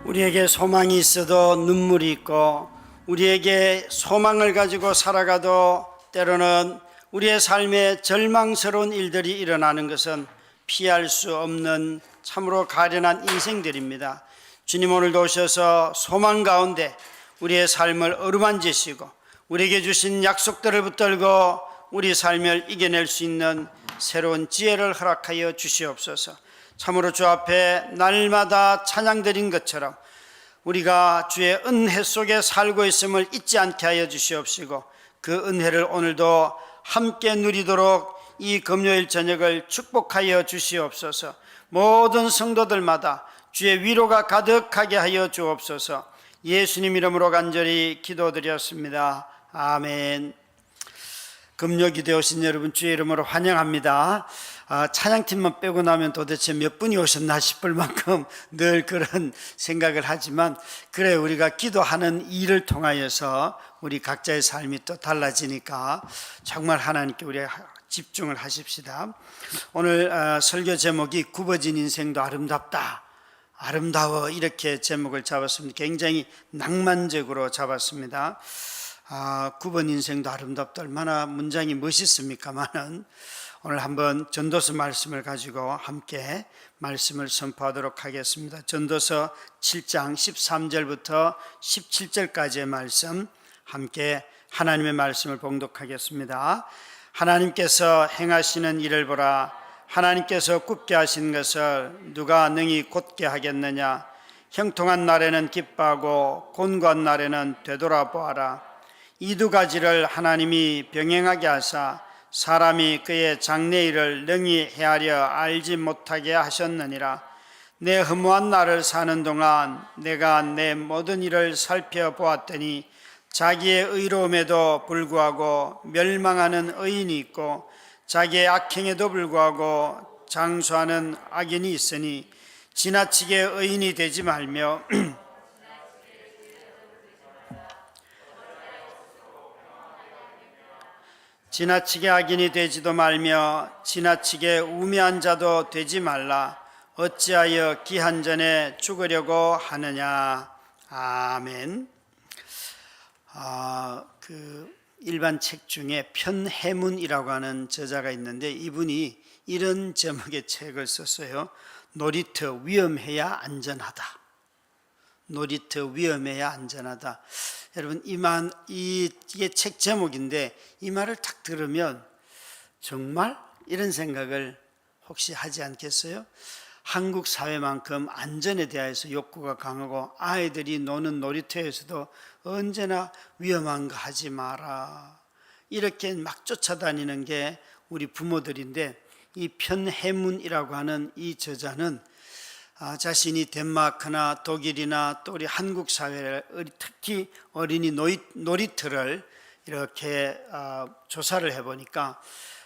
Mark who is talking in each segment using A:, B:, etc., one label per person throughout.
A: 우리에게 소망이 있어도 눈물이 있고, 우리에게 소망을 가지고 살아가도 때로는 우리의 삶에 절망스러운 일들이 일어나는 것은 피할 수 없는 참으로 가련한 인생들입니다. 주님, 오늘도 오셔서 소망 가운데 우리의 삶을 어루만지시고 우리에게 주신 약속들을 붙들고 우리 삶을 이겨낼 수 있는 새로운 지혜를 허락하여 주시옵소서. 참으로 주 앞에 날마다 찬양드린 것처럼 우리가 주의 은혜 속에 살고 있음을 잊지 않게 하여 주시옵시고, 그 은혜를 오늘도 함께 누리도록 이 금요일 저녁을 축복하여 주시옵소서. 모든 성도들마다 주의 위로가 가득하게 하여 주옵소서. 예수님 이름으로 간절히 기도드렸습니다. 아멘. 금요 기도에 오신 여러분 주의 이름으로 환영합니다. 찬양팀만 빼고 나면 도대체 몇 분이 오셨나 싶을 만큼 늘 그런 생각을 하지만, 그래, 우리가 기도하는 일을 통하여서 우리 각자의 삶이 또 달라지니까 정말 하나님께 우리 집중을 하십시다. 오늘 설교 제목이 굽어진 인생도 아름답다, 아름다워, 이렇게 제목을 잡았습니다. 굉장히 낭만적으로 잡았습니다. 굽은 인생도 아름답다, 얼마나 문장이 멋있습니까만은, 오늘 한번 전도서 말씀을 가지고 함께 말씀을 선포하도록 하겠습니다. 전도서 7장 13절부터 17절까지의 말씀, 함께 하나님의 말씀을 봉독하겠습니다. 하나님께서 행하시는 일을 보라. 하나님께서 굽게 하신 것을 누가 능히 곧게 하겠느냐. 형통한 날에는 기뻐하고 곤고한 날에는 되돌아보아라. 이 두 가지를 하나님이 병행하게 하사 사람이 그의 장래일을 능히 헤아려 알지 못하게 하셨느니라. 내 허무한 날을 사는 동안 내가 내 모든 일을 살펴보았더니 자기의 의로움에도 불구하고 멸망하는 의인이 있고 자기의 악행에도 불구하고 장수하는 악인이 있으니 지나치게 의인이 되지 말며 지나치게 악인이 되지도 말며 지나치게 우매한 자도 되지 말라. 어찌하여 기한 전에 죽으려고 하느냐. 아멘. 일반 책 중에 편해문이라고 하는 저자가 있는데, 이분이 이런 제목의 책을 썼어요. 놀이터 위험해야 안전하다. 놀이터 위험해야 안전하다. 여러분, 이게 책 제목인데 이 말을 딱 들으면 정말 이런 생각을 혹시 하지 않겠어요? 한국 사회만큼 안전에 대해서 욕구가 강하고 아이들이 노는 놀이터에서도 언제나 위험한 거 하지 마라, 이렇게 막 쫓아다니는 게 우리 부모들인데, 이 편해문이라고 하는 이 저자는 자신이 덴마크나 독일이나 또 우리 한국 사회를, 특히 어린이 놀이터를 이렇게 조사를 해보니까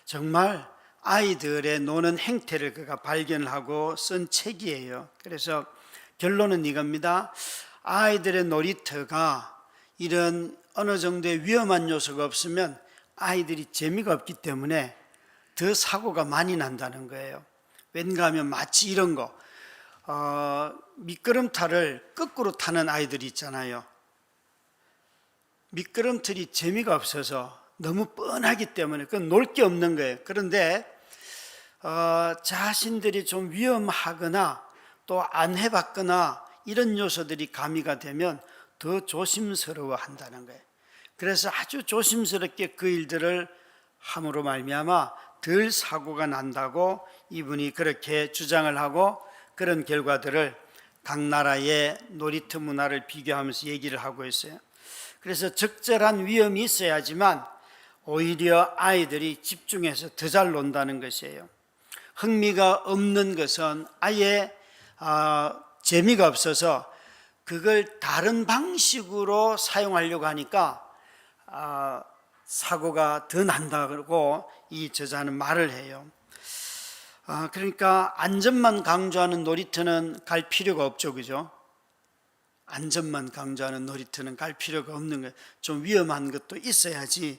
A: 정말 아이들의 노는 행태를 그가 발견하고 쓴 책이에요. 그래서 결론은 이겁니다. 아이들의 놀이터가 이런 어느 정도의 위험한 요소가 없으면 아이들이 재미가 없기 때문에 더 사고가 많이 난다는 거예요. 왠가 하면 마치 이런 거, 미끄럼틀을 거꾸로 타는 아이들이 있잖아요. 미끄럼틀이 재미가 없어서 너무 뻔하기 때문에 그건 놀 게 없는 거예요. 그런데 자신들이 좀 위험하거나 또 안 해봤거나 이런 요소들이 가미가 되면 더 조심스러워 한다는 거예요. 그래서 아주 조심스럽게 그 일들을 함으로 말미암아 덜 사고가 난다고 이분이 그렇게 주장을 하고, 그런 결과들을 각 나라의 놀이터 문화를 비교하면서 얘기를 하고 있어요. 그래서 적절한 위험이 있어야지만 오히려 아이들이 집중해서 더 잘 논다는 것이에요. 흥미가 없는 것은 아예 재미가 없어서 그걸 다른 방식으로 사용하려고 하니까 사고가 더 난다고 이 저자는 말을 해요. 그러니까 안전만 강조하는 놀이터는 갈 필요가 없죠, 그죠? 안전만 강조하는 놀이터는 갈 필요가 없는 거예요. 좀 위험한 것도 있어야지.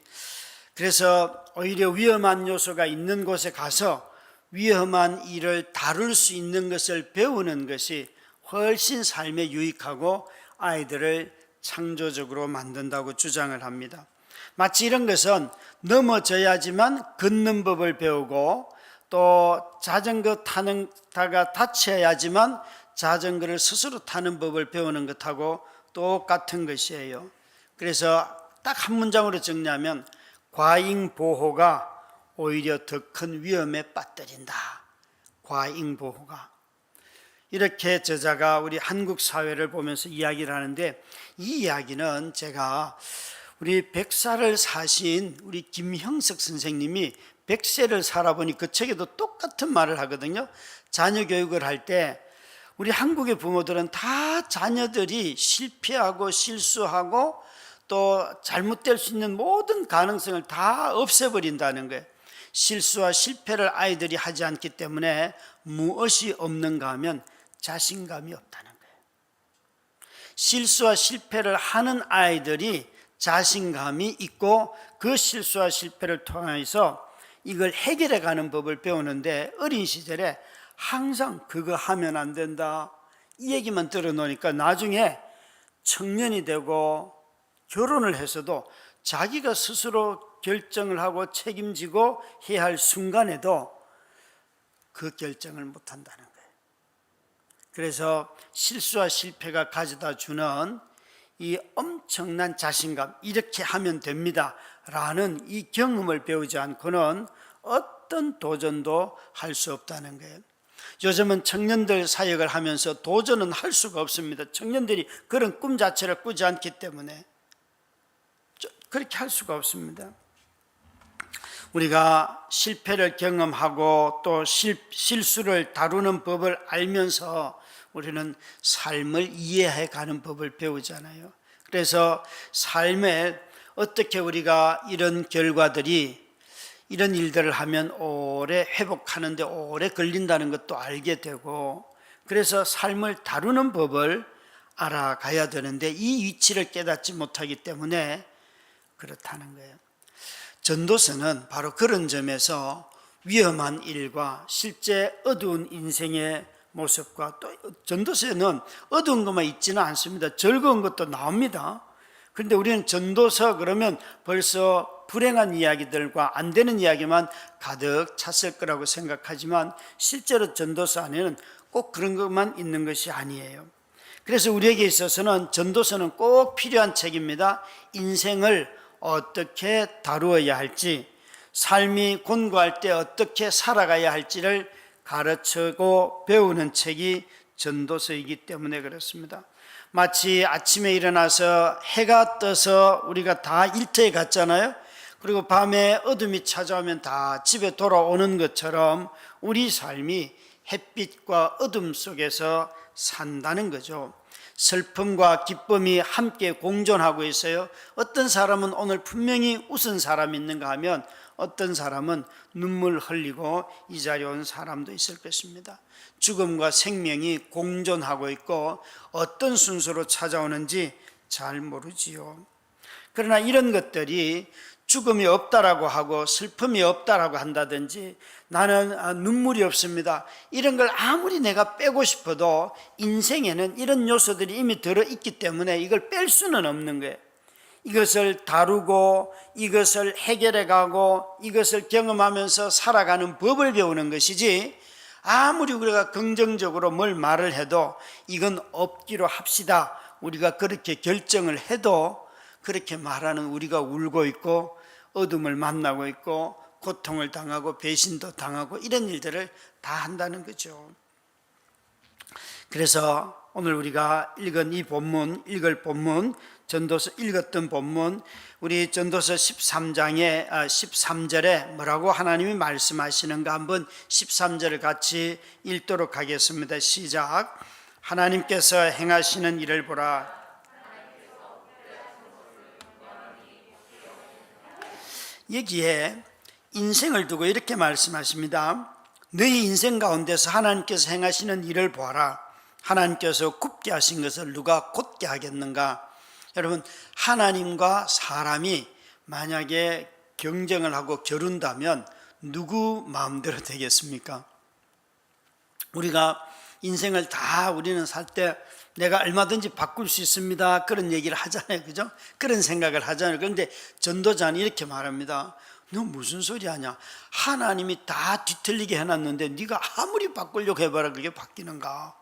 A: 그래서 오히려 위험한 요소가 있는 곳에 가서 위험한 일을 다룰 수 있는 것을 배우는 것이 훨씬 삶에 유익하고 아이들을 창조적으로 만든다고 주장을 합니다. 마치 이런 것은 넘어져야지만 걷는 법을 배우고 또 자전거 타다가 다쳐야지만 자전거를 스스로 타는 법을 배우는 것하고 똑같은 것이에요. 그래서 딱 한 문장으로 정리하면 과잉보호가 오히려 더 큰 위험에 빠뜨린다. 과잉보호가. 이렇게 저자가 우리 한국 사회를 보면서 이야기를 하는데, 이 이야기는 제가 우리 100살을 사신 우리 김형석 선생님이 100세를 살아보니 그 책에도 똑같은 말을 하거든요. 자녀 교육을 할 때 우리 한국의 부모들은 다 자녀들이 실패하고 실수하고 또 잘못될 수 있는 모든 가능성을 다 없애버린다는 거예요. 실수와 실패를 아이들이 하지 않기 때문에 무엇이 없는가 하면 자신감이 없다는 거예요. 실수와 실패를 하는 아이들이 자신감이 있고 그 실수와 실패를 통해서 이걸 해결해 가는 법을 배우는데, 어린 시절에 항상 그거 하면 안 된다 이 얘기만 들어놓으니까 나중에 청년이 되고 결혼을 해서도 자기가 스스로 결정을 하고 책임지고 해야 할 순간에도 그 결정을 못 한다는 거예요. 그래서 실수와 실패가 가져다 주는 이 엄청난 자신감, 이렇게 하면 됩니다 라는 이 경험을 배우지 않고는 어떤 도전도 할 수 없다는 거예요. 요즘은 청년들 사역을 하면서 도전은 할 수가 없습니다. 청년들이 그런 꿈 자체를 꾸지 않기 때문에 그렇게 할 수가 없습니다. 우리가 실패를 경험하고 또 실수를 다루는 법을 알면서 우리는 삶을 이해해 가는 법을 배우잖아요. 그래서 삶에 어떻게 우리가 이런 결과들이, 이런 일들을 하면 오래 회복하는데 오래 걸린다는 것도 알게 되고, 그래서 삶을 다루는 법을 알아가야 되는데 이 위치를 깨닫지 못하기 때문에 그렇다는 거예요. 전도서는 바로 그런 점에서 위험한 일과 실제 어두운 인생의 모습과, 또 전도서에는 어두운 것만 있지는 않습니다. 즐거운 것도 나옵니다. 그런데 우리는 전도서 그러면 벌써 불행한 이야기들과 안 되는 이야기만 가득 찼을 거라고 생각하지만 실제로 전도서 안에는 꼭 그런 것만 있는 것이 아니에요. 그래서 우리에게 있어서는 전도서는 꼭 필요한 책입니다. 인생을 어떻게 다루어야 할지, 삶이 곤고할 때 어떻게 살아가야 할지를 가르치고 배우는 책이 전도서이기 때문에 그렇습니다. 마치 아침에 일어나서 해가 떠서 우리가 다 일터에 갔잖아요. 그리고 밤에 어둠이 찾아오면 다 집에 돌아오는 것처럼 우리 삶이 햇빛과 어둠 속에서 산다는 거죠. 슬픔과 기쁨이 함께 공존하고 있어요. 어떤 사람은 오늘 분명히 웃은 사람이 있는가 하면 어떤 사람은 눈물 흘리고 이 자리에 온 사람도 있을 것입니다. 죽음과 생명이 공존하고 있고 어떤 순서로 찾아오는지 잘 모르지요. 그러나 이런 것들이 죽음이 없다라고 하고 슬픔이 없다라고 한다든지 나는 눈물이 없습니다, 이런 걸 아무리 내가 빼고 싶어도 인생에는 이런 요소들이 이미 들어있기 때문에 이걸 뺄 수는 없는 거예요. 이것을 다루고 이것을 해결해 가고 이것을 경험하면서 살아가는 법을 배우는 것이지, 아무리 우리가 긍정적으로 뭘 말을 해도 이건 없기로 합시다, 우리가 그렇게 결정을 해도 그렇게 말하는 우리가 울고 있고 어둠을 만나고 있고 고통을 당하고 배신도 당하고 이런 일들을 다 한다는 거죠. 그래서 오늘 우리가 읽을 본문, 전도서 읽었던 본문, 우리 전도서 13장의 13절에 뭐라고 하나님이 말씀하시는가 한번 13절을 같이 읽도록 하겠습니다. 시작. 하나님께서 행하시는 일을 보라. 여기에 인생을 두고 이렇게 말씀하십니다. 너희 인생 가운데서 하나님께서 행하시는 일을 보아라. 하나님께서 굽게 하신 것을 누가 곧게 하겠는가? 여러분, 하나님과 사람이 만약에 경쟁을 하고 겨룬다면 누구 마음대로 되겠습니까? 우리가 인생을 다 우리는 살 때 내가 얼마든지 바꿀 수 있습니다, 그런 얘기를 하잖아요. 그죠? 그런 생각을 하잖아요. 그런데 전도자는 이렇게 말합니다. 너 무슨 소리 하냐? 하나님이 다 뒤틀리게 해놨는데 네가 아무리 바꾸려고 해봐라 그게 바뀌는가?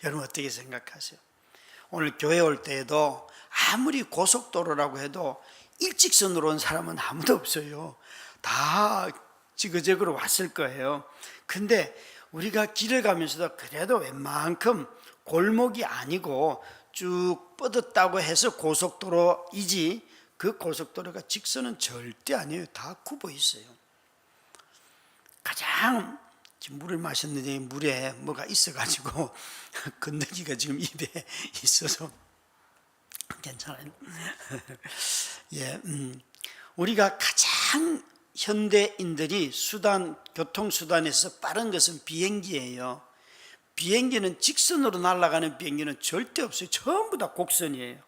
A: 여러분 어떻게 생각하세요? 오늘 교회 올 때에도 아무리 고속도로라고 해도 일직선으로 온 사람은 아무도 없어요. 다 지그재그로 왔을 거예요. 근데 우리가 길을 가면서도 그래도 웬만큼 골목이 아니고 쭉 뻗었다고 해서 고속도로이지, 그 고속도로가 직선은 절대 아니에요. 다 굽어 있어요. 가장 지금 물을 마셨는데 물에 뭐가 있어가지고 건더기가 지금 입에 있어서 괜찮아요. 예, 우리가 가장 현대인들이 교통수단에서 빠른 것은 비행기예요. 비행기는 직선으로 날아가는 비행기는 절대 없어요. 전부 다 곡선이에요.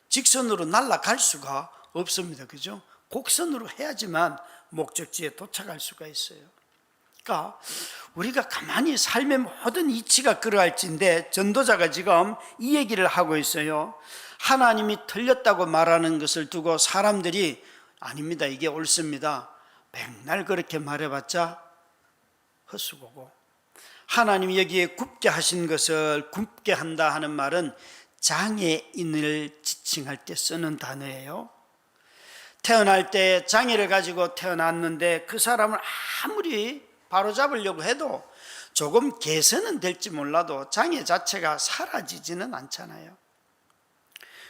A: 직선으로 날아갈 수가 없습니다. 그죠? 곡선으로 해야지만 목적지에 도착할 수가 있어요. 그러니까 우리가 가만히 삶의 모든 이치가 그러할진데 전도자가 지금 이 얘기를 하고 있어요. 하나님이 틀렸다고 말하는 것을 두고 사람들이 아닙니다, 이게 옳습니다, 맨날 그렇게 말해봤자 헛수고고, 하나님이 여기에 굽게 하신 것을 굽게 한다 하는 말은 장애인을 지칭할 때 쓰는 단어예요. 태어날 때 장애를 가지고 태어났는데 그 사람을 아무리 바로잡으려고 해도 조금 개선은 될지 몰라도 장애 자체가 사라지지는 않잖아요.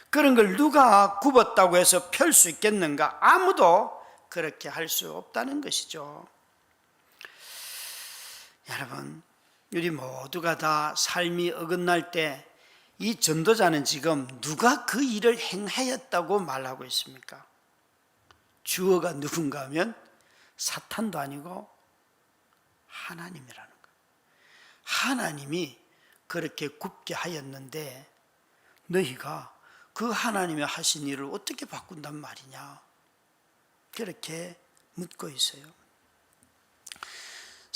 A: 그런 걸 누가 굽었다고 해서 펼 수 있겠는가? 아무도 그렇게 할 수 없다는 것이죠. 여러분, 우리 모두가 다 삶이 어긋날 때 이 전도자는 지금 누가 그 일을 행하였다고 말하고 있습니까? 주어가 누군가 하면 사탄도 아니고 하나님이라는 거예요. 하나님이 그렇게 굽게 하였는데 너희가 그 하나님이 하신 일을 어떻게 바꾼단 말이냐? 그렇게 묻고 있어요.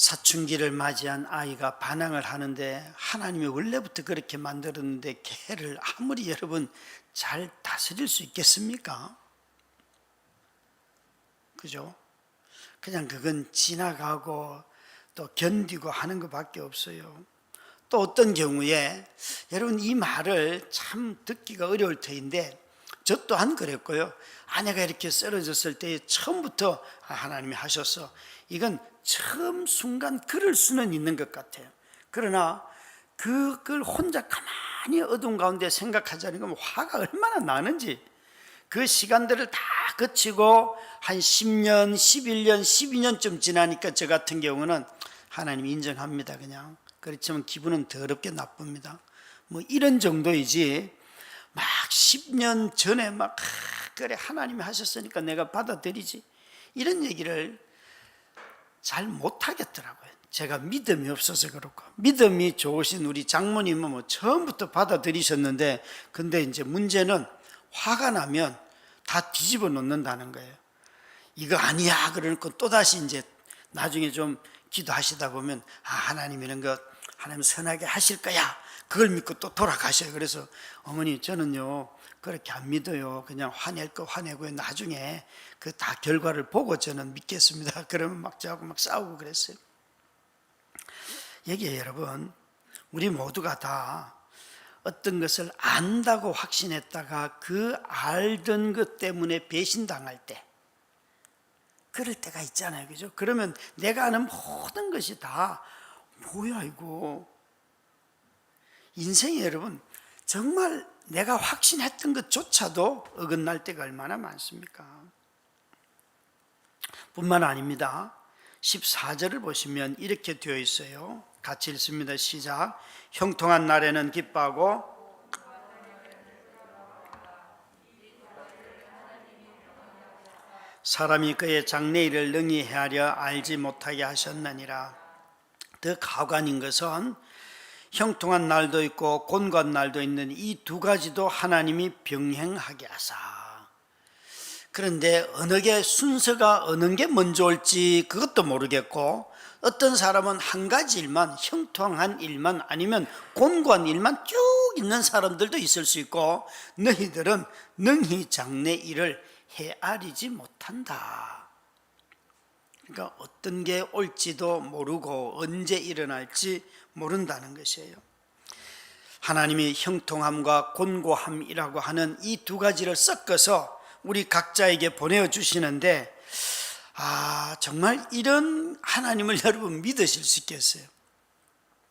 A: 사춘기를 맞이한 아이가 반항을 하는데 하나님이 원래부터 그렇게 만들었는데 걔를 아무리 여러분 잘 다스릴 수 있겠습니까? 그죠? 그냥 그건 지나가고 또 견디고 하는 것밖에 없어요. 또 어떤 경우에 여러분 이 말을 참 듣기가 어려울 터인데 저 또한 그랬고요. 아내가 이렇게 쓰러졌을 때 처음부터 하나님이 하셔서 이건 처음 순간 그럴 수는 있는 것 같아요. 그러나 그걸 혼자 가만히 어두운 가운데 생각하자는 건 화가 얼마나 나는지, 그 시간들을 다 거치고 한 10년, 11년, 12년쯤 지나니까 저 같은 경우는 하나님 인정합니다. 그냥 그렇지만 기분은 더럽게 나쁩니다. 뭐 이런 정도이지 막 10년 전에 막 그래 하나님이 하셨으니까 내가 받아들이지 이런 얘기를 잘 못하겠더라고요. 제가 믿음이 없어서 그렇고, 믿음이 좋으신 우리 장모님은 뭐 처음부터 받아들이셨는데, 근데 이제 문제는 화가 나면 다 뒤집어 놓는다는 거예요. 이거 아니야 그러니까 또다시 이제 나중에 좀 기도하시다 보면 하나님 이런 거 하나님 선하게 하실 거야, 그걸 믿고 또 돌아가셔요. 그래서 어머니 저는요 그렇게 안 믿어요. 그냥 화낼 거 화내고 나중에 그 다 결과를 보고 저는 믿겠습니다. 그러면 막 저하고 막 싸우고 그랬어요. 여기에 여러분 우리 모두가 다 어떤 것을 안다고 확신했다가 그 알던 것 때문에 배신당할 때 그럴 때가 있잖아요. 그죠? 그러면 내가 아는 모든 것이 다 뭐야 이거. 인생이 여러분 정말 내가 확신했던 것조차도 어긋날 때가 얼마나 많습니까? 뿐만 아닙니다. 14절을 보시면 이렇게 되어 있어요. 같이 읽습니다. 시작. 형통한 날에는 기뻐하고 사람이 그의 장래일을 능히 헤아려 알지 못하게 하셨느니라. 더 가관인 것은 형통한 날도 있고 곤고한 날도 있는 이 두 가지도 하나님이 병행하게 하사. 그런데 어느 게 순서가 어느 게 먼저 올지 그것도 모르겠고, 어떤 사람은 한 가지 일만, 형통한 일만 아니면 곤고한 일만 쭉 있는 사람들도 있을 수 있고, 너희들은 능히 장래 일을 헤아리지 못한다. 그러니까 어떤 게 올지도 모르고 언제 일어날지 모른다는 것이에요. 하나님이 형통함과 곤고함이라고 하는 이 두 가지를 섞어서 우리 각자에게 보내주시는데, 정말 이런 하나님을 여러분 믿으실 수 있겠어요?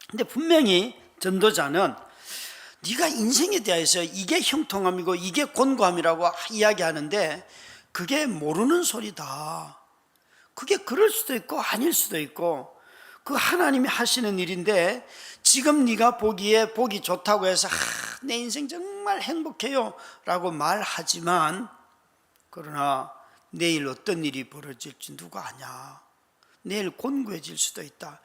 A: 근데 분명히 전도자는 네가 인생에 대해서 이게 형통함이고 이게 곤고함이라고 이야기하는데 그게 모르는 소리다. 그게 그럴 수도 있고 아닐 수도 있고, 그 하나님이 하시는 일인데 지금 네가 보기에 보기 좋다고 해서 내 인생 정말 행복해요 라고 말하지만, 그러나 내일 어떤 일이 벌어질지 누가 아냐. 내일 곤고해질 수도 있다.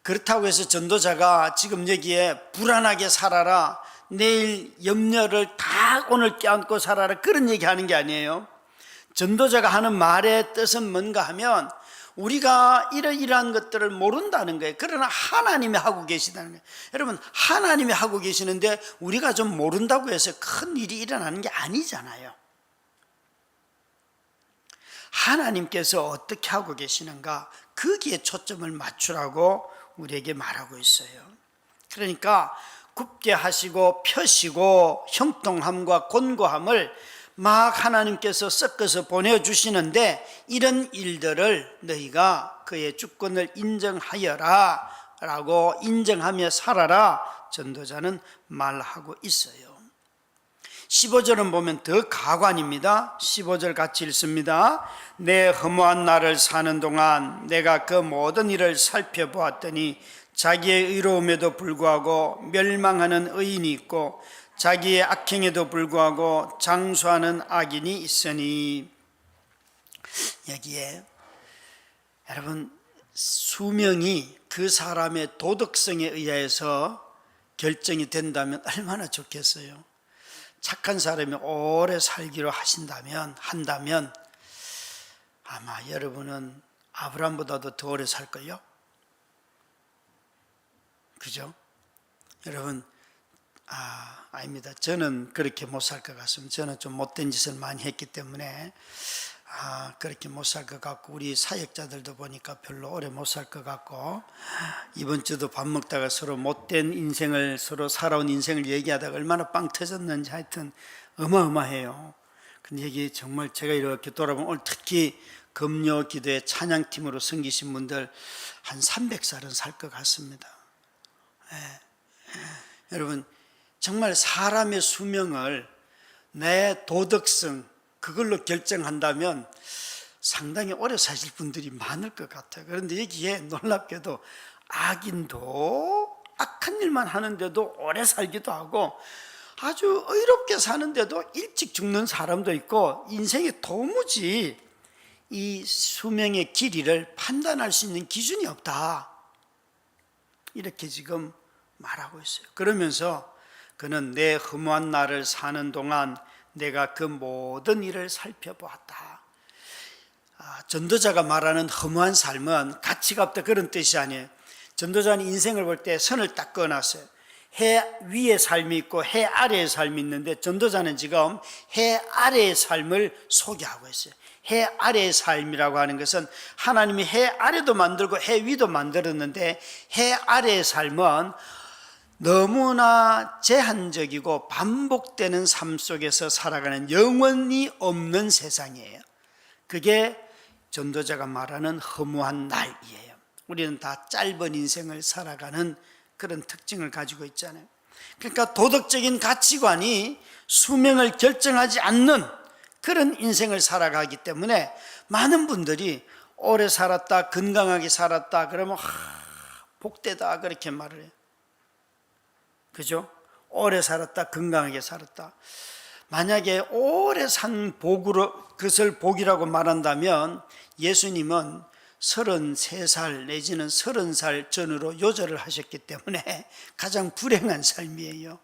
A: 그렇다고 해서 전도자가 지금 여기에 불안하게 살아라, 내일 염려를 다 오늘 껴안고 살아라, 그런 얘기하는 게 아니에요. 전도자가 하는 말의 뜻은 뭔가 하면 우리가 이러이러한 것들을 모른다는 거예요. 그러나 하나님이 하고 계시다는 거예요. 여러분, 하나님이 하고 계시는데 우리가 좀 모른다고 해서 큰 일이 일어나는 게 아니잖아요. 하나님께서 어떻게 하고 계시는가, 거기에 초점을 맞추라고 우리에게 말하고 있어요. 그러니까 굽게 하시고 펴시고 형통함과 곤고함을 막 하나님께서 섞어서 보내주시는데, 이런 일들을 너희가 그의 주권을 인정하여라 라고 인정하며 살아라 전도자는 말하고 있어요. 15절은 보면 더 가관입니다. 15절 같이 읽습니다. 내 허무한 날을 사는 동안 내가 그 모든 일을 살펴보았더니 자기의 의로움에도 불구하고 멸망하는 의인이 있고 자기의 악행에도 불구하고 장수하는 악인이 있으니. 여기에 여러분, 수명이 그 사람의 도덕성에 의해서 결정이 된다면 얼마나 좋겠어요. 착한 사람이 오래 살기로 한다면 아마 여러분은 아브라함보다도 더 오래 살걸요? 그죠? 여러분, 아닙니다. 저는 그렇게 못 살 것 같습니다. 저는 좀 못된 짓을 많이 했기 때문에 그렇게 못 살 것 같고, 우리 사역자들도 보니까 별로 오래 못 살 것 같고, 이번 주도 밥 먹다가 서로 못된 인생을, 서로 살아온 인생을 얘기하다가 얼마나 빵 터졌는지 하여튼 어마어마해요. 근데 이게 정말 제가 이렇게 돌아보면 오늘 특히 금요 기도회 찬양팀으로 섬기신 분들 한 300살은 살 것 같습니다. 여러분, 정말 사람의 수명을 내 도덕성 그걸로 결정한다면 상당히 오래 사실 분들이 많을 것 같아요. 그런데 여기에 놀랍게도 악인도 악한 일만 하는데도 오래 살기도 하고, 아주 의롭게 사는데도 일찍 죽는 사람도 있고, 인생에 도무지 이 수명의 길이를 판단할 수 있는 기준이 없다, 이렇게 지금 말하고 있어요. 그러면서 그는 내 허무한 날을 사는 동안 내가 그 모든 일을 살펴보았다. 전도자가 말하는 허무한 삶은 가치가 없다, 그런 뜻이 아니에요. 전도자는 인생을 볼 때 선을 딱 그어놨어요. 해 위의 삶이 있고 해 아래의 삶이 있는데, 전도자는 지금 해 아래의 삶을 소개하고 있어요. 해 아래의 삶이라고 하는 것은 하나님이 해 아래도 만들고 해 위도 만들었는데, 해 아래의 삶은 너무나 제한적이고 반복되는 삶 속에서 살아가는 영원히 없는 세상이에요. 그게 전도자가 말하는 허무한 날이에요. 우리는 다 짧은 인생을 살아가는 그런 특징을 가지고 있잖아요. 그러니까 도덕적인 가치관이 수명을 결정하지 않는 그런 인생을 살아가기 때문에 많은 분들이 오래 살았다, 건강하게 살았다 그러면 복되다 그렇게 말을 해요. 그죠? 오래 살았다, 건강하게 살았다. 만약에 오래 산 복으로, 그것을 복이라고 말한다면 예수님은 33살 내지는 30살 전으로 요절을 하셨기 때문에 가장 불행한 삶이에요.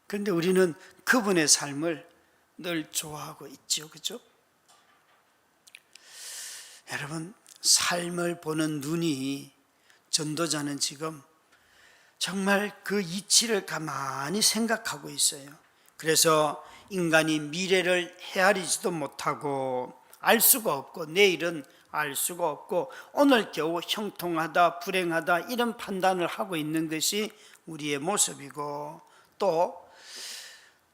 A: 그런데 우리는 그분의 삶을 늘 좋아하고 있지요. 그죠? 여러분, 삶을 보는 눈이 전도자는 지금 정말 그 이치를 가만히 생각하고 있어요. 그래서 인간이 미래를 헤아리지도 못하고 알 수가 없고 내일은 알 수가 없고 오늘 겨우 형통하다 불행하다 이런 판단을 하고 있는 것이 우리의 모습이고, 또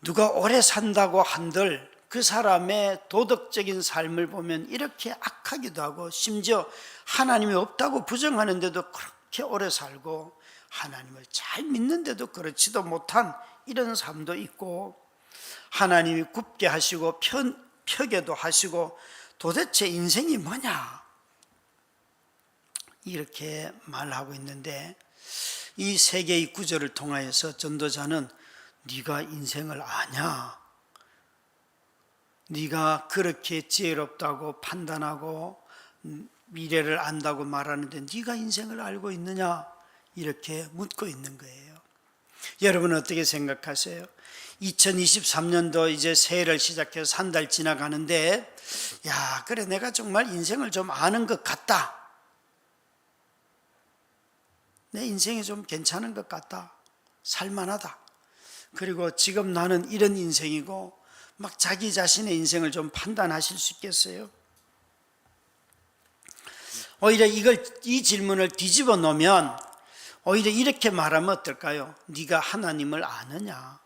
A: 누가 오래 산다고 한들 그 사람의 도덕적인 삶을 보면 이렇게 악하기도 하고, 심지어 하나님이 없다고 부정하는데도 그렇게 오래 살고 하나님을 잘 믿는데도 그렇지도 못한 이런 삶도 있고, 하나님이 굽게 하시고 펴게도 하시고 도대체 인생이 뭐냐 이렇게 말하고 있는데, 이 세 개의 구절을 통하여서 전도자는 네가 인생을 아냐? 네가 그렇게 지혜롭다고 판단하고 미래를 안다고 말하는데 네가 인생을 알고 있느냐? 이렇게 묻고 있는 거예요. 여러분은 어떻게 생각하세요? 2023년도 이제 새해를 시작해서 한 달 지나가는데, 야, 그래 내가 정말 인생을 좀 아는 것 같다. 내 인생이 좀 괜찮은 것 같다. 살만하다. 그리고 지금 나는 이런 인생이고, 막 자기 자신의 인생을 좀 판단하실 수 있겠어요? 오히려 이 질문을 뒤집어 놓으면 오히려 이렇게 말하면 어떨까요? 네가 하나님을 아느냐?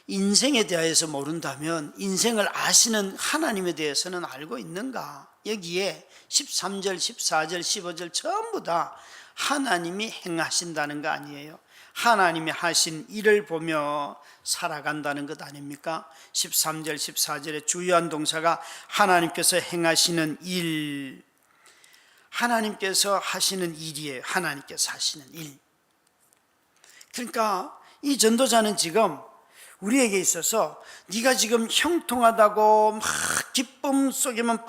A: 인생에 대해서 모른다면 인생을 아시는 하나님에 대해서는 알고 있는가? 여기에 13절, 14절, 15절 전부 다 하나님이 행하신다는 거 아니에요? 하나님이 하신 일을 보며 살아간다는 것 아닙니까? 13절, 14절에 주요한 동사가 하나님께서 행하시는 일, 하나님께서 하시는 일이에요. 하나님께서 하시는 일. 그러니까 이 전도자는 지금 우리에게 있어서 네가 지금 형통하다고 막 기쁨 속에만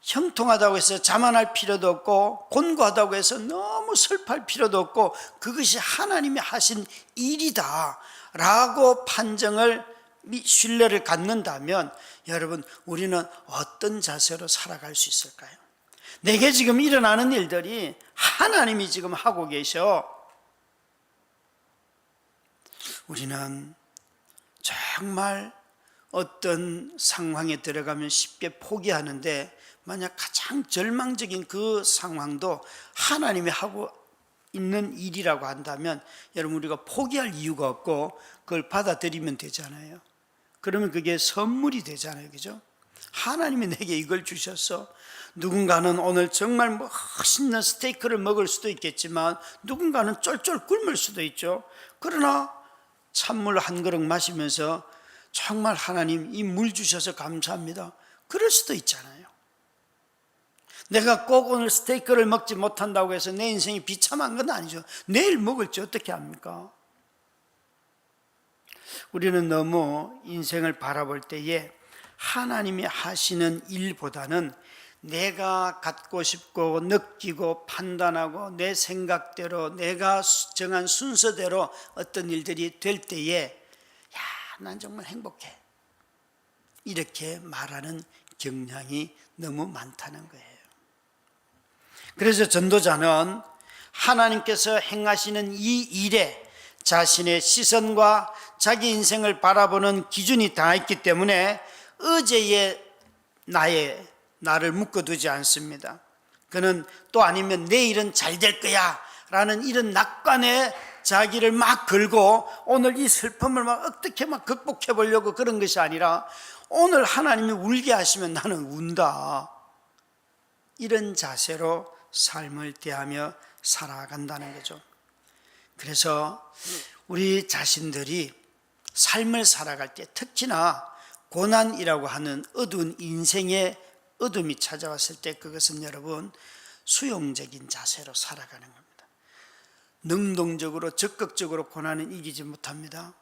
A: 형통하다고 해서 자만할 필요도 없고, 곤고하다고 해서 너무 슬퍼할 필요도 없고, 그것이 하나님이 하신 일이다 라고 판정을, 신뢰를 갖는다면 여러분, 우리는 어떤 자세로 살아갈 수 있을까요? 내게 지금 일어나는 일들이 하나님이 지금 하고 계셔. 우리는 정말 어떤 상황에 들어가면 쉽게 포기하는데, 만약 가장 절망적인 그 상황도 하나님이 하고 있는 일이라고 한다면 여러분, 우리가 포기할 이유가 없고 그걸 받아들이면 되잖아요. 그러면 그게 선물이 되잖아요. 그죠? 하나님이 내게 이걸 주셨어. 누군가는 오늘 정말 멋있는 스테이크를 먹을 수도 있겠지만 누군가는 쫄쫄 굶을 수도 있죠. 그러나 찬물 한 그릇 마시면서 정말 하나님 이 물 주셔서 감사합니다, 그럴 수도 있잖아요. 내가 꼭 오늘 스테이크를 먹지 못한다고 해서 내 인생이 비참한 건 아니죠. 내일 먹을지 어떻게 합니까? 우리는 너무 인생을 바라볼 때에 하나님이 하시는 일보다는 내가 갖고 싶고 느끼고 판단하고 내 생각대로 내가 정한 순서대로 어떤 일들이 될 때에 야, 난 정말 행복해, 이렇게 말하는 경향이 너무 많다는 거예요. 그래서 전도자는 하나님께서 행하시는 이 일에 자신의 시선과 자기 인생을 바라보는 기준이 다 있기 때문에 어제의 나를 묶어두지 않습니다. 그는 또 아니면 내일은 잘 될 거야 라는 이런 낙관에 자기를 막 걸고 오늘 이 슬픔을 막 어떻게 막 극복해 보려고 그런 것이 아니라, 오늘 하나님이 울게 하시면 나는 운다, 이런 자세로 삶을 대하며 살아간다는 거죠. 그래서 우리 자신들이 삶을 살아갈 때 특히나 고난이라고 하는 어두운 인생의 어둠이 찾아왔을 때 그것은 여러분 수용적인 자세로 살아가는 겁니다. 능동적으로 적극적으로 고난은 이기지 못합니다.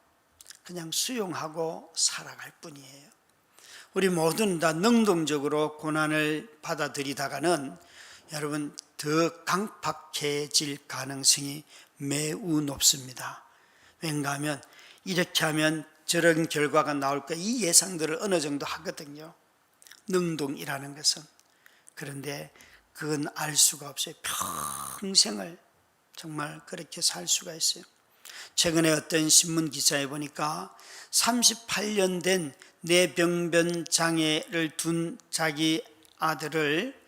A: 그냥 수용하고 살아갈 뿐이에요. 우리 모두는 다 능동적으로 고난을 받아들이다가는 여러분 더 강팍해질 가능성이 매우 높습니다. 왠가 하면 이렇게 하면 저런 결과가 나올 거 이 예상들을 어느 정도 하거든요. 능동이라는 것은. 그런데 그건 알 수가 없어요. 평생을 정말 그렇게 살 수가 있어요. 최근에 어떤 신문 기사에 보니까 38년 된 뇌병변 장애를 둔 자기 아들을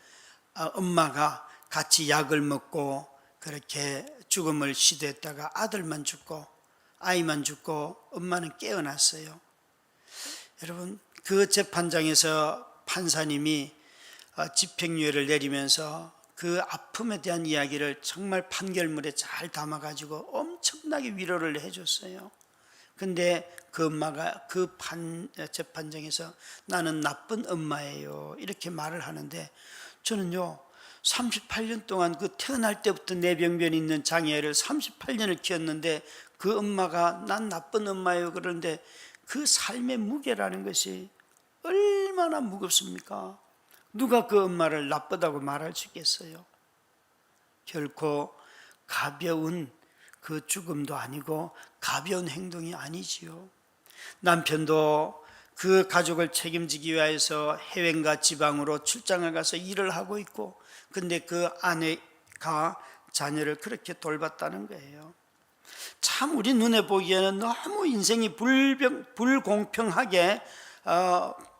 A: 엄마가 같이 약을 먹고 그렇게 죽음을 시도했다가 아들만 죽고 아이만 죽고 엄마는 깨어났어요. 여러분, 그 재판장에서 판사님이 집행유예를 내리면서 그 아픔에 대한 이야기를 정말 판결문에 잘 담아가지고 엄청나게 위로를 해줬어요. 근데 그 엄마가 그 재판장에서 나는 나쁜 엄마예요 이렇게 말을 하는데, 저는요 38년 동안 그 태어날 때부터 뇌병변이 있는 장애를 38년을 키웠는데 그 엄마가 난 나쁜 엄마예요 그러는데 그 삶의 무게라는 것이 얼마나 무겁습니까? 누가 그 엄마를 나쁘다고 말할 수 있겠어요? 결코 가벼운 그 죽음도 아니고 가벼운 행동이 아니지요. 남편도 그 가족을 책임지기 위해서 해외인가 지방으로 출장을 가서 일을 하고 있고, 근데 그 아내가 자녀를 그렇게 돌봤다는 거예요. 참 우리 눈에 보기에는 너무 인생이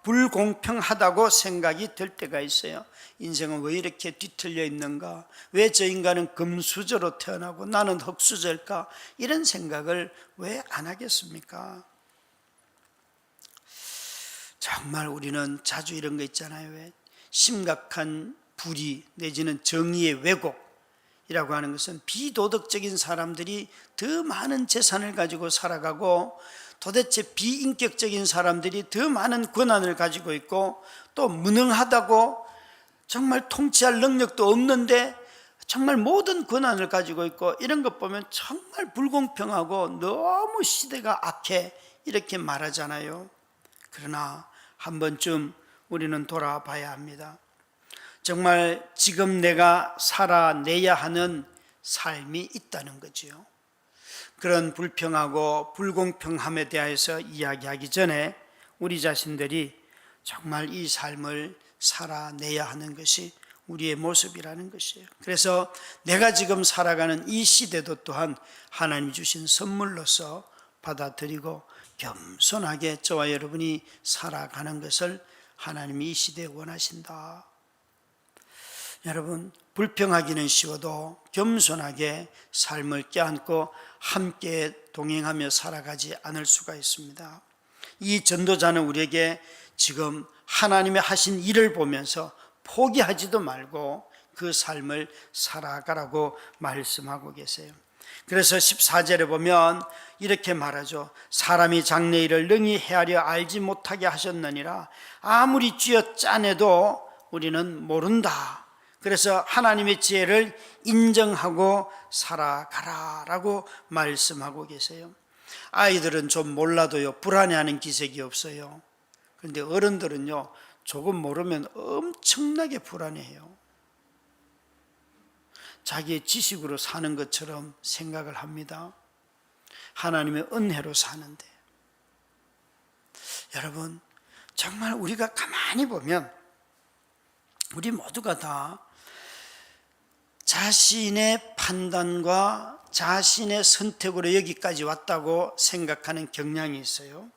A: 불공평하다고 생각이 들 때가 있어요. 인생은 왜 이렇게 뒤틀려 있는가? 왜 저 인간은 금수저로 태어나고 나는 흙수저일까? 이런 생각을 왜 안 하겠습니까? 정말 우리는 자주 이런 거 있잖아요. 왜? 심각한 불의 내지는 정의의 왜곡이라고 하는 것은 비도덕적인 사람들이 더 많은 재산을 가지고 살아가고, 도대체 비인격적인 사람들이 더 많은 권한을 가지고 있고, 또 무능하다고 정말 통치할 능력도 없는데 정말 모든 권한을 가지고 있고, 이런 것 보면 정말 불공평하고 너무 시대가 악해 이렇게 말하잖아요. 그러나 한 번쯤 우리는 돌아봐야 합니다. 정말 지금 내가 살아내야 하는 삶이 있다는 거지요. 그런 불평하고 불공평함에 대해서 이야기하기 전에 우리 자신들이 정말 이 삶을 살아내야 하는 것이 우리의 모습이라는 것이에요. 그래서 내가 지금 살아가는 이 시대도 또한 하나님이 주신 선물로서 받아들이고 겸손하게 저와 여러분이 살아가는 것을 하나님이 이 시대에 원하신다. 여러분, 불평하기는 쉬워도 겸손하게 삶을 껴안고 함께 동행하며 살아가지 않을 수가 있습니다. 이 전도자는 우리에게 지금 하나님의 하신 일을 보면서 포기하지도 말고 그 삶을 살아가라고 말씀하고 계세요. 그래서 14절에 보면 이렇게 말하죠. 사람이 장래일을 능히 헤아려 알지 못하게 하셨느니라. 아무리 쥐어 짜내도 우리는 모른다. 그래서 하나님의 지혜를 인정하고 살아가라라고 말씀하고 계세요. 아이들은 좀 몰라도요 불안해하는 기색이 없어요. 그런데 어른들은요 조금 모르면 엄청나게 불안해해요. 자기의 지식으로 사는 것처럼 생각을 합니다. 하나님의 은혜로 사는데, 여러분 정말 우리가 가만히 보면 우리 모두가 다 자신의 판단과 자신의 선택으로 여기까지 왔다고 생각하는 경향이 있어요.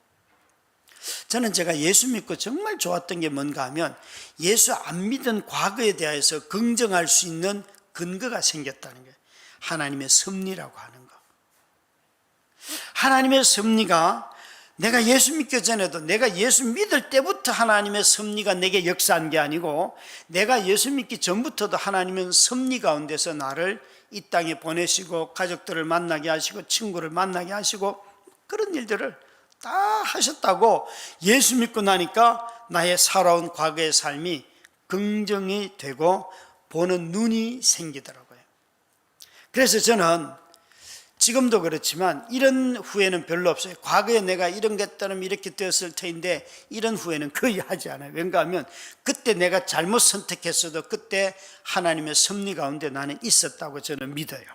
A: 저는 제가 예수 믿고 정말 좋았던 게 뭔가 하면 예수 안 믿은 과거에 대해서 긍정할 수 있는 근거가 생겼다는 거예요. 하나님의 섭리라고 하는 거. 하나님의 섭리가 내가 예수 믿기 전에도, 내가 예수 믿을 때부터 하나님의 섭리가 내게 역사한 게 아니고, 내가 예수 믿기 전부터도 하나님은 섭리 가운데서 나를 이 땅에 보내시고 가족들을 만나게 하시고 친구를 만나게 하시고 그런 일들을 다 하셨다고, 예수 믿고 나니까 나의 살아온 과거의 삶이 긍정이 되고 보는 눈이 생기더라고요. 그래서 저는 지금도 그렇지만 이런 후회는 별로 없어요. 과거에 내가 이런 게 했다면 이렇게 되었을 터인데 이런 후회는 거의 하지 않아요. 왠가 하면 그때 내가 잘못 선택했어도 그때 하나님의 섭리 가운데 나는 있었다고 저는 믿어요.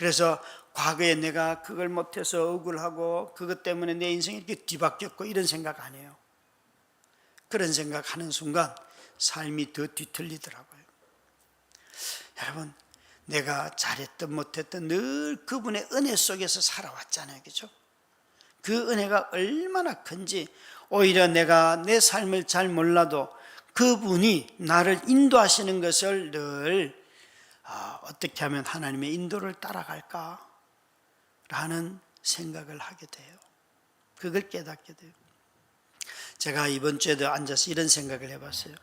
A: 그래서 과거에 내가 그걸 못해서 억울하고 그것 때문에 내 인생이 이렇게 뒤바뀌었고 이런 생각 안 해요. 그런 생각하는 순간 삶이 더 뒤틀리더라고요. 여러분, 내가 잘했든 못했든 늘 그분의 은혜 속에서 살아왔잖아요. 그죠? 그 은혜가 얼마나 큰지, 오히려 내가 내 삶을 잘 몰라도 그분이 나를 인도하시는 것을 늘 어떻게 하면 하나님의 인도를 따라갈까 라는 생각을 하게 돼요. 그걸 깨닫게 돼요. 제가 이번 주에도 앉아서 이런 생각을 해봤어요.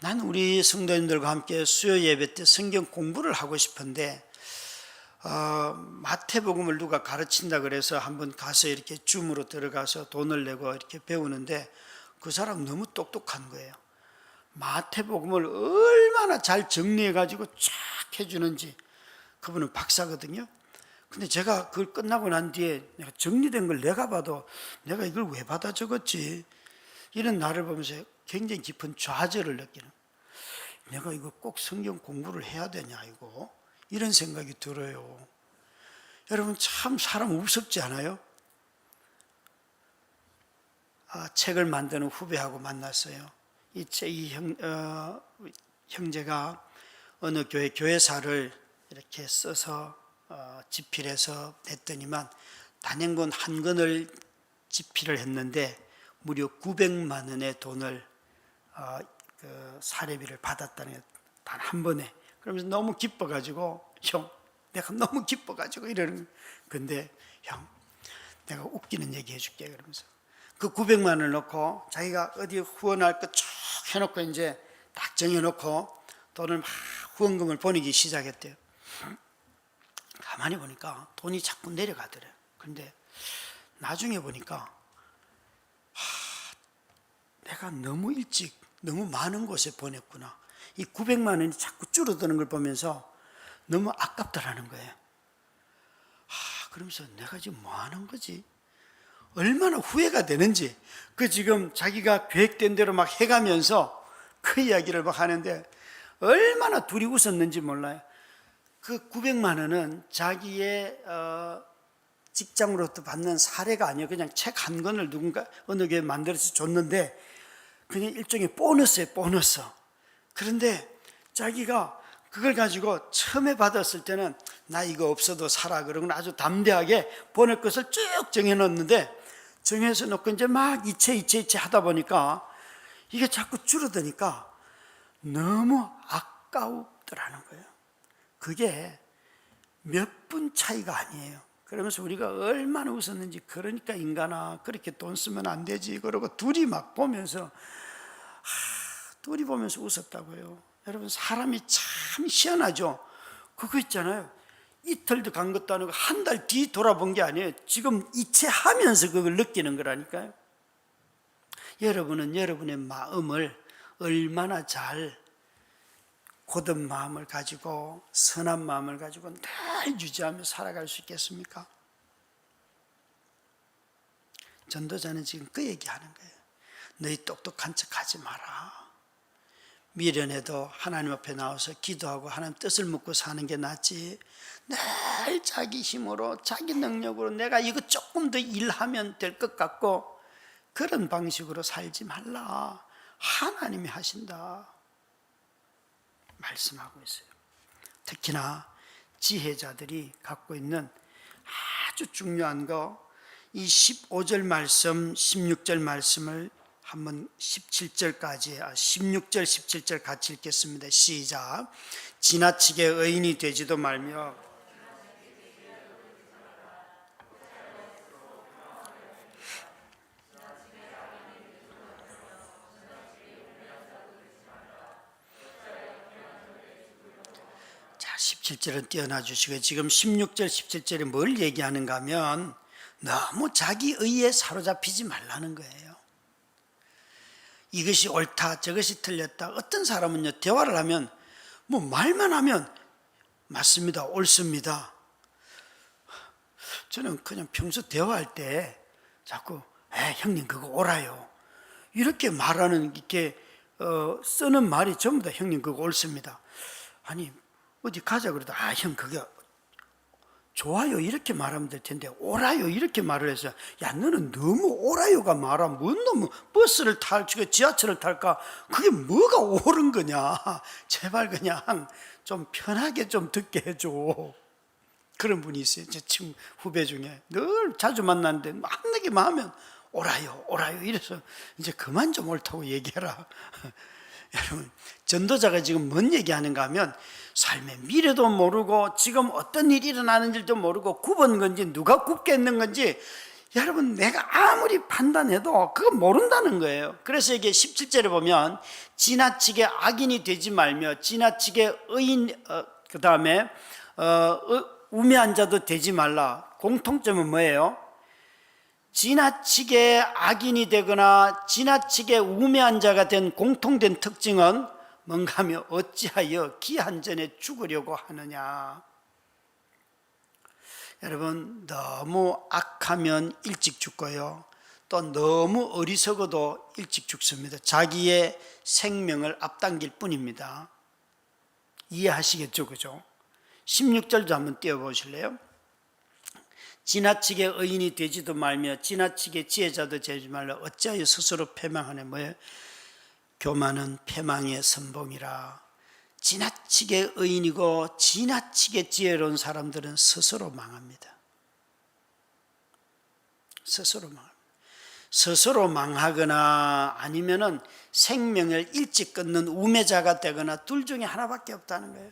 A: 난 우리 성도님들과 함께 수요 예배 때 성경 공부를 하고 싶은데 마태복음을 누가 가르친다 그래서 한번 가서 이렇게 줌으로 들어가서 돈을 내고 이렇게 배우는데 그 사람 너무 똑똑한 거예요. 마태복음을 얼마나 잘 정리해 가지고 쫙 해주는지. 그분은 박사거든요. 근데 제가 그걸 끝나고 난 뒤에 내가 정리된 걸 내가 봐도 내가 이걸 왜 받아 적었지, 이런 나를 보면서 굉장히 깊은 좌절을 느끼는, 내가 이거 꼭 성경 공부를 해야 되냐 이거, 이런 생각이 들어요. 여러분, 참 사람 우습지 않아요? 책을 만드는 후배하고 만났어요. 형제가 어느 교회사를 이렇게 써서 집필해서 냈더니만 단행본 한 권을 집필을 했는데 무려 900만 원의 돈을 사례비를 받았다는 거예요. 단 한 번에. 그러면서 너무 기뻐가지고, 형, 내가 너무 기뻐가지고 이러는 거예요. 근데 형, 내가 웃기는 얘기 해줄게 그러면서 그 900만 원을 넣고 자기가 어디 후원할 거 쭉 해놓고 이제 딱 정해놓고 돈을 막 후원금을 보내기 시작했대요. 가만히 보니까 돈이 자꾸 내려가더래요. 그런데 나중에 보니까 내가 너무 일찍 너무 많은 곳에 보냈구나. 이 900만 원이 자꾸 줄어드는 걸 보면서 너무 아깝다라는 거예요. 그러면서 내가 지금 뭐 하는 거지? 얼마나 후회가 되는지, 그 지금 자기가 계획된 대로 막 해가면서 그 이야기를 막 하는데 얼마나 둘이 웃었는지 몰라요. 그 900만 원은 자기의 직장으로부터 받는 사례가 아니에요. 그냥 책 한 권을 누군가 어느 교회에 만들어서 줬는데 그냥 일종의 보너스예요, 보너스. 그런데 자기가 그걸 가지고 처음에 받았을 때는 나 이거 없어도 살아 그러고 아주 담대하게 보낼 것을 쭉 정해놓는데, 정해서 놓고 이제 막 이체 하다 보니까 이게 자꾸 줄어드니까 너무 아까우더라는 거예요. 그게 몇 분 차이가 아니에요. 그러면서 우리가 얼마나 웃었는지, 그러니까 인간아 그렇게 돈 쓰면 안 되지 그러고 둘이 막 보면서 둘이 보면서 웃었다고요. 여러분, 사람이 참 희한하죠. 그거 있잖아요, 이틀도 간 것도 아니고 한 달 뒤 돌아본 게 아니에요. 지금 이체하면서 그걸 느끼는 거라니까요. 여러분은 여러분의 마음을 얼마나 잘 고든 마음을 가지고 선한 마음을 가지고 늘 유지하며 살아갈 수 있겠습니까? 전도자는 지금 그 얘기하는 거예요. 너희 똑똑한 척 하지 마라. 미련해도 하나님 앞에 나와서 기도하고 하나님 뜻을 묻고 사는 게 낫지, 늘 자기 힘으로 자기 능력으로 내가 이거 조금 더 일하면 될 것 같고 그런 방식으로 살지 말라. 하나님이 하신다 말씀하고 있어요. 특히나 지혜자들이 갖고 있는 아주 중요한 거, 이 15절 말씀, 16절 말씀을 한번 17절까지 16절 17절 같이 읽겠습니다. 시작. 지나치게 의인이 되지도 말며 자, 17절은 띄어놔 주시고, 지금 16절 17절이 뭘 얘기하는가 하면 너무 자기 의에 사로잡히지 말라는 거예요. 이것이 옳다 저것이 틀렸다. 어떤 사람은요, 대화를 하면 뭐 말만 하면 맞습니다, 옳습니다. 저는 그냥 평소 대화할 때 자꾸 형님 그거 옳아요 이렇게 말하는, 이렇게 쓰는 말이 전부 다 형님 그거 옳습니다. 아니 어디 가자 그래도 형 그게 좋아요 이렇게 말하면 될 텐데 옳아요 이렇게 말을 해서 야 너는 너무 옳아요가 말아 뭔 놈은 버스를 지하철을 탈까 그게 뭐가 옳은 거냐 제발 그냥 좀 편하게 좀 듣게 해줘 그런 분이 있어요 제 친구 후배 중에 늘 자주 만났는데 만나기만 하면 옳아요 옳아요 이래서 이제 그만 좀 옳다고 얘기해라 여러분 전도자가 지금 뭔 얘기하는가 하면 삶의 미래도 모르고 지금 어떤 일이 일어나는지도 모르고 굽은 건지 누가 굽게 했는 건지 여러분 내가 아무리 판단해도 그거 모른다는 거예요. 그래서 이게 17절에 보면 지나치게 악인이 되지 말며 지나치게 그 다음에 우매한 자도 되지 말라. 공통점은 뭐예요? 지나치게 악인이 되거나 지나치게 우매한 자가 된 공통된 특징은 뭔가 하며 어찌하여 기한 전에 죽으려고 하느냐. 여러분 너무 악하면 일찍 죽고요 또 너무 어리석어도 일찍 죽습니다. 자기의 생명을 앞당길 뿐입니다. 이해하시겠죠? 그죠? 16절도 한번 띄워보실래요? 지나치게 의인이 되지도 말며 지나치게 지혜자도 되지 말라. 어찌하여 스스로 패망하네. 뭐예요? 교만은 패망의 선봉이라. 지나치게 의인이고 지나치게 지혜로운 사람들은 스스로 망합니다. 스스로 망합니다. 스스로 망하거나 아니면은 생명을 일찍 끊는 우매자가 되거나 둘 중에 하나밖에 없다는 거예요.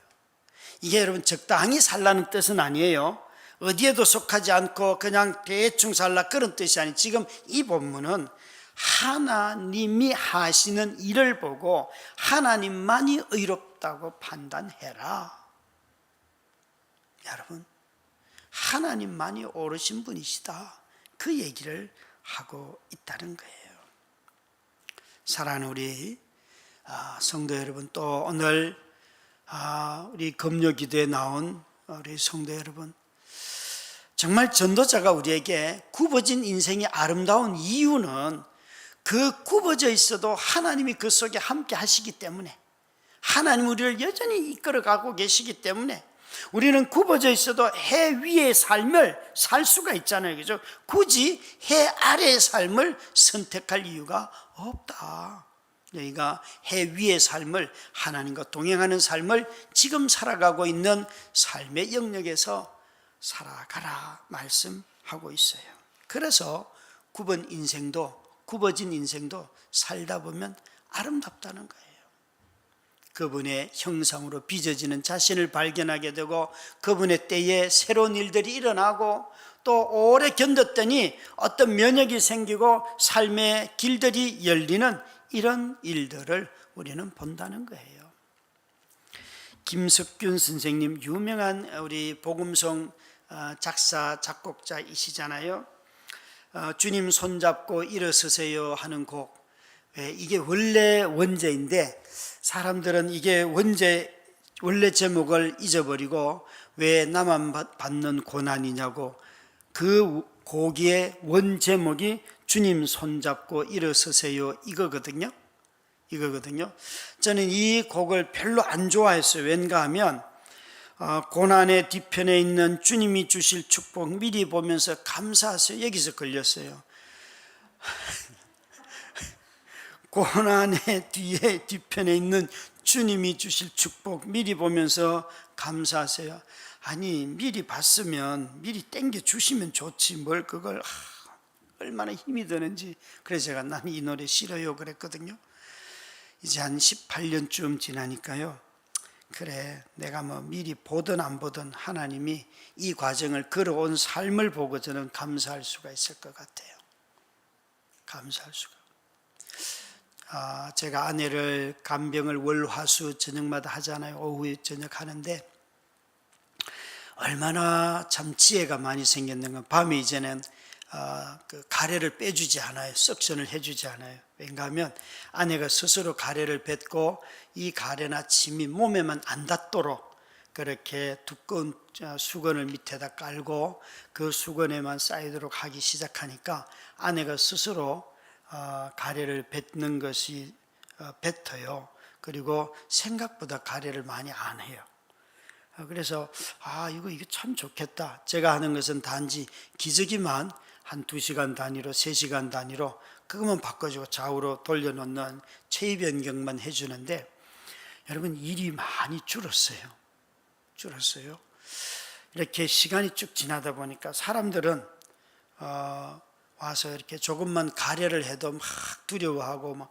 A: 이게 여러분 적당히 살라는 뜻은 아니에요. 어디에도 속하지 않고 그냥 대충 살라 그런 뜻이 아니에요. 지금 이 본문은 하나님이 하시는 일을 보고 하나님만이 의롭다고 판단해라. 여러분 하나님만이 옳으신 분이시다. 그 얘기를 하고 있다는 거예요. 사랑하는 우리 성도 여러분, 또 오늘 우리 금요 기도에 나온 우리 성도 여러분, 정말 전도자가 우리에게 굽어진 인생이 아름다운 이유는 그 굽어져 있어도 하나님이 그 속에 함께 하시기 때문에, 하나님 우리를 여전히 이끌어가고 계시기 때문에 우리는 굽어져 있어도 해 위의 삶을 살 수가 있잖아요. 그죠? 굳이 해 아래의 삶을 선택할 이유가 없다. 여기가 해 위의 삶을, 하나님과 동행하는 삶을 지금 살아가고 있는 삶의 영역에서 살아가라 말씀하고 있어요. 그래서 굽어진 인생도 살다 보면 아름답다는 거예요. 그분의 형상으로 빚어지는 자신을 발견하게 되고 그분의 때에 새로운 일들이 일어나고 또 오래 견뎠더니 어떤 면역이 생기고 삶의 길들이 열리는 이런 일들을 우리는 본다는 거예요. 김석균 선생님, 유명한 우리 복음송 작사 작곡자이시잖아요. 주님 손잡고 일어서세요 하는 곡, 이게 원래 원제인데 사람들은 이게 원래 제목을 잊어버리고 왜 나만 받는 고난이냐고, 그 곡의 원 제목이 주님 손잡고 일어서세요 이거거든요. 저는 이 곡을 별로 안 좋아했어요. 왠가 하면 고난의 뒤편에 있는 주님이 주실 축복 미리 보면서 감사하세요, 여기서 걸렸어요. 고난의 뒤편에 있는 주님이 주실 축복 미리 보면서 감사하세요. 아니 미리 봤으면 미리 땡겨 주시면 좋지 뭘 그걸 얼마나 힘이 드는지. 그래서 제가 나는 이 노래 싫어요 그랬거든요. 이제 한 18년쯤 지나니까요, 그래 내가 뭐 미리 보든 안 보든 하나님이 이 과정을 걸어온 삶을 보고 저는 감사할 수가 있을 것 같아요. 감사할 수가. 제가 아내를 간병을 월화수 저녁마다 하잖아요. 오후에 저녁 하는데 얼마나 참 지혜가 많이 생겼는가. 밤에 이제는 그 가래를 빼주지 않아요. 석션을 해주지 않아요. 왠가 하면 아내가 스스로 가래를 뱉고 이 가래나 침이 몸에만 안 닿도록 그렇게 두꺼운 수건을 밑에다 깔고 그 수건에만 쌓이도록 하기 시작하니까 아내가 스스로 가래를 뱉는 것이 뱉어요. 그리고 생각보다 가래를 많이 안 해요. 그래서 이거 참 좋겠다. 제가 하는 것은 단지 기저귀만 한 2시간 단위로 3시간 단위로 그것만 바꿔주고 좌우로 돌려놓는 체위 변경만 해주는데 여러분 일이 많이 줄었어요. 이렇게 시간이 쭉 지나다 보니까 사람들은 와서 이렇게 조금만 가래를 해도 막 두려워하고 막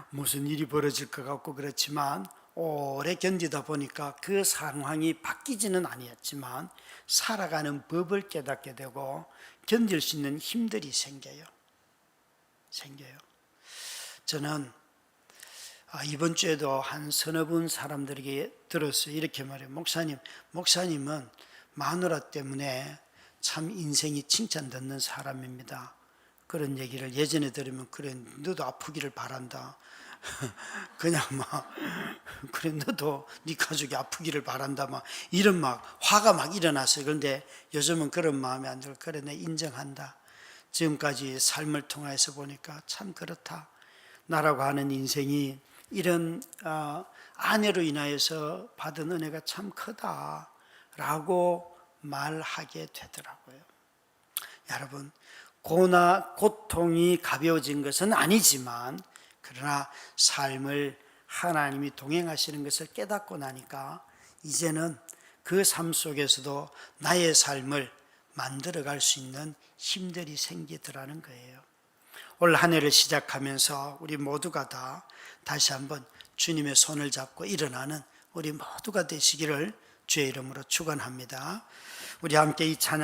A: 무슨 일이 벌어질 것 같고 그렇지만 오래 견디다 보니까 그 상황이 바뀌지는 아니었지만 살아가는 법을 깨닫게 되고 견딜 수 있는 힘들이 생겨요. 저는 이번 주에도 한 서너 분 사람들에게 들었어요. 이렇게 말해요. 목사님은 마누라 때문에 참 인생이 칭찬받는 사람입니다. 그런 얘기를 예전에 들으면 그래 너도 아프기를 바란다. 그냥 막 그래 너도 네 가족이 아프기를 바란다 막 이런 막 화가 막 일어났어요. 그런데 요즘은 그런 마음이 안 들고 그래 내가 인정한다. 지금까지 삶을 통해서 보니까 참 그렇다. 나라고 하는 인생이 이런 아내로 인하여서 받은 은혜가 참 크다라고 말하게 되더라고요. 여러분 고통이 가벼워진 것은 아니지만 그러나 삶을 하나님이 동행하시는 것을 깨닫고 나니까 이제는 그 삶 속에서도 나의 삶을 만들어갈 수 있는 힘들이 생기더라는 거예요. 올 한 해를 시작하면서 우리 모두가 다 다시 한번 주님의 손을 잡고 일어나는 우리 모두가 되시기를 주의 이름으로 축원합니다. 우리 함께 이 찬양